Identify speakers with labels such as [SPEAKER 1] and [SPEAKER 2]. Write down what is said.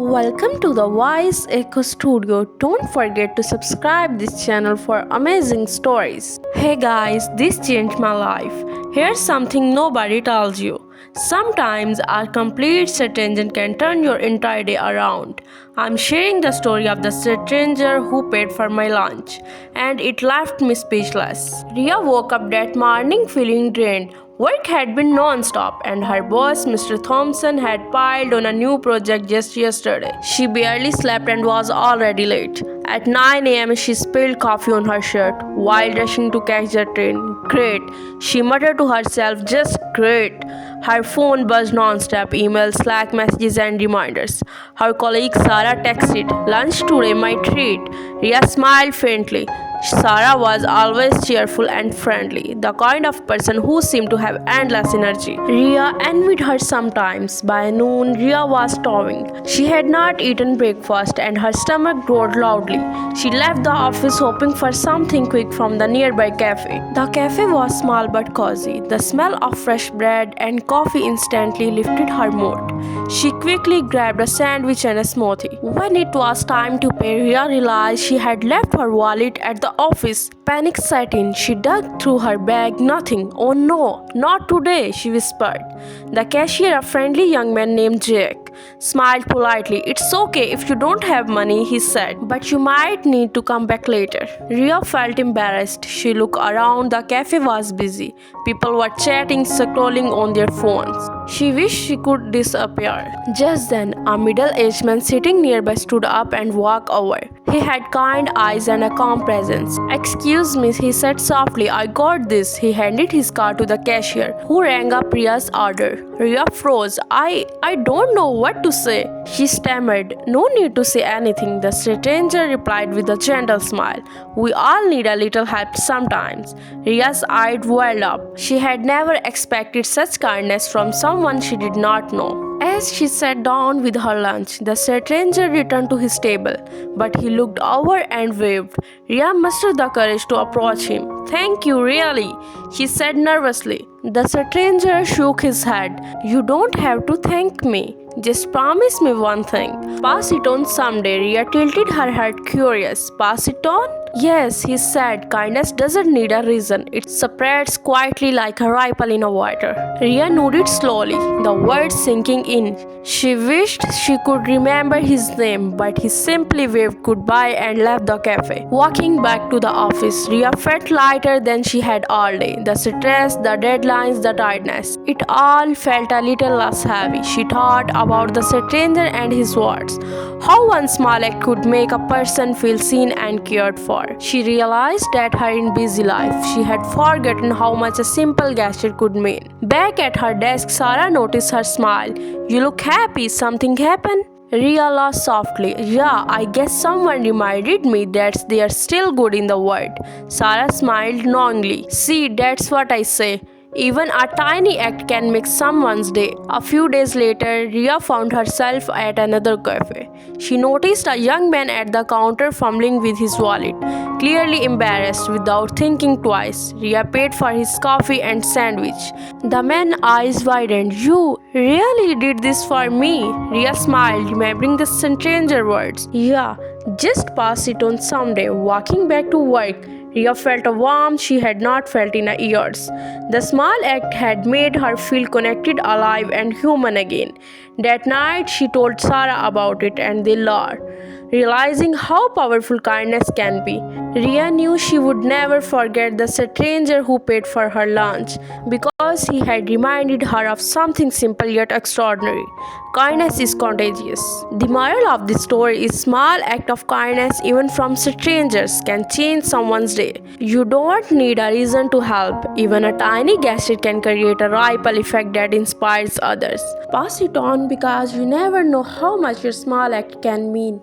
[SPEAKER 1] Welcome to the WiseEcho studio. Don't forget to subscribe this channel for amazing stories. Hey guys, this changed my life. Here's something nobody tells you. Sometimes a complete stranger can turn your entire day around. I'm sharing the story of the stranger who paid for my lunch, and it left me speechless. Riya woke up that morning feeling drained. Work had been non-stop and her boss, Mr. Thompson, had piled on a new project just yesterday. She barely slept and was already late. At 9 a.m., she spilled coffee on her shirt while rushing to catch the train. Great, she muttered to herself, just great. Her phone buzzed non-stop, emails, Slack messages and reminders. Her colleague Sarah texted, "Lunch today, my treat." Riya smiled faintly. Sarah was always cheerful and friendly, the kind of person who seemed to have endless energy. Riya envied her sometimes. By noon, Riya was starving. She had not eaten breakfast and her stomach growled loudly. She left the office hoping for something quick from the nearby cafe. The cafe was small but cozy. The smell of fresh bread and coffee instantly lifted her mood. She quickly grabbed a sandwich and a smoothie. When it was time to pay, Riya realized she had left her wallet at the office. Panic set in. She dug through her bag. Nothing. Oh no, not today, she whispered. The cashier, a friendly young man named Jack, smiled politely. "It's okay if you don't have money," he said, "but you might need to come back later." Riya felt embarrassed. She looked around. The cafe was busy. People were chatting, scrolling on their phones. She wished she could disappear. Just then, a middle-aged man sitting nearby stood up and walked over. He had kind eyes and a calm presence. "Excuse me," he said softly, "I got this." He handed his card to the cashier, who rang up Riya's order. Riya froze. I don't know what to say," she stammered. "No need to say anything," the stranger replied with a gentle smile. "We all need a little help sometimes." Riya's eyes welled up. She had never expected such kindness from someone she did not know. As she sat down with her lunch, the stranger returned to his table, but he looked over and waved. Riya mustered the courage to approach him. "Thank you, really," she said nervously. The stranger shook his head. "You don't have to thank me. Just promise me one thing. Pass it on someday." Riya tilted her head, curious. "Pass it on?" "Yes," he said. "Kindness doesn't need a reason. It spreads quietly like a ripple in a water." Riya nodded slowly, the words sinking in. She wished she could remember his name, but he simply waved goodbye and left the cafe. Walking back to the office, Riya felt lighter than she had all day. The stress, the deadlines, the tiredness. It all felt a little less heavy. She thought about the stranger and his words. How one small act could make a person feel seen and cared for. She realized that her in busy life, she had forgotten how much a simple gesture could mean. Back at her desk, Sarah noticed her smile. "You look happy. Something happened?" Riya laughed softly. "Yeah, I guess someone reminded me that there's still good in the world." Sarah smiled knowingly. "See, that's what I say. Even a tiny act can make someone's day." A few days later, Riya found herself at another cafe. She noticed a young man at the counter fumbling with his wallet, clearly embarrassed. Without thinking twice, Riya paid for his coffee and sandwich. The man's eyes widened. "You really did this for me?" Riya smiled, remembering the stranger words. "Yeah, just pass it on someday." Walking back to work, Riya felt a warmth she had not felt in years. The small act had made her feel connected, alive, and human again. That night, she told Sarah about it, and they laughed, realizing how powerful kindness can be. Riya knew she would never forget the stranger who paid for her lunch, because he had reminded her of something simple yet extraordinary. Kindness is contagious. The moral of this story is small act of kindness, even from strangers, can change someone's day. You don't need a reason to help. Even a tiny gesture can create a ripple effect that inspires others. Pass it on, because you never know how much your small act can mean.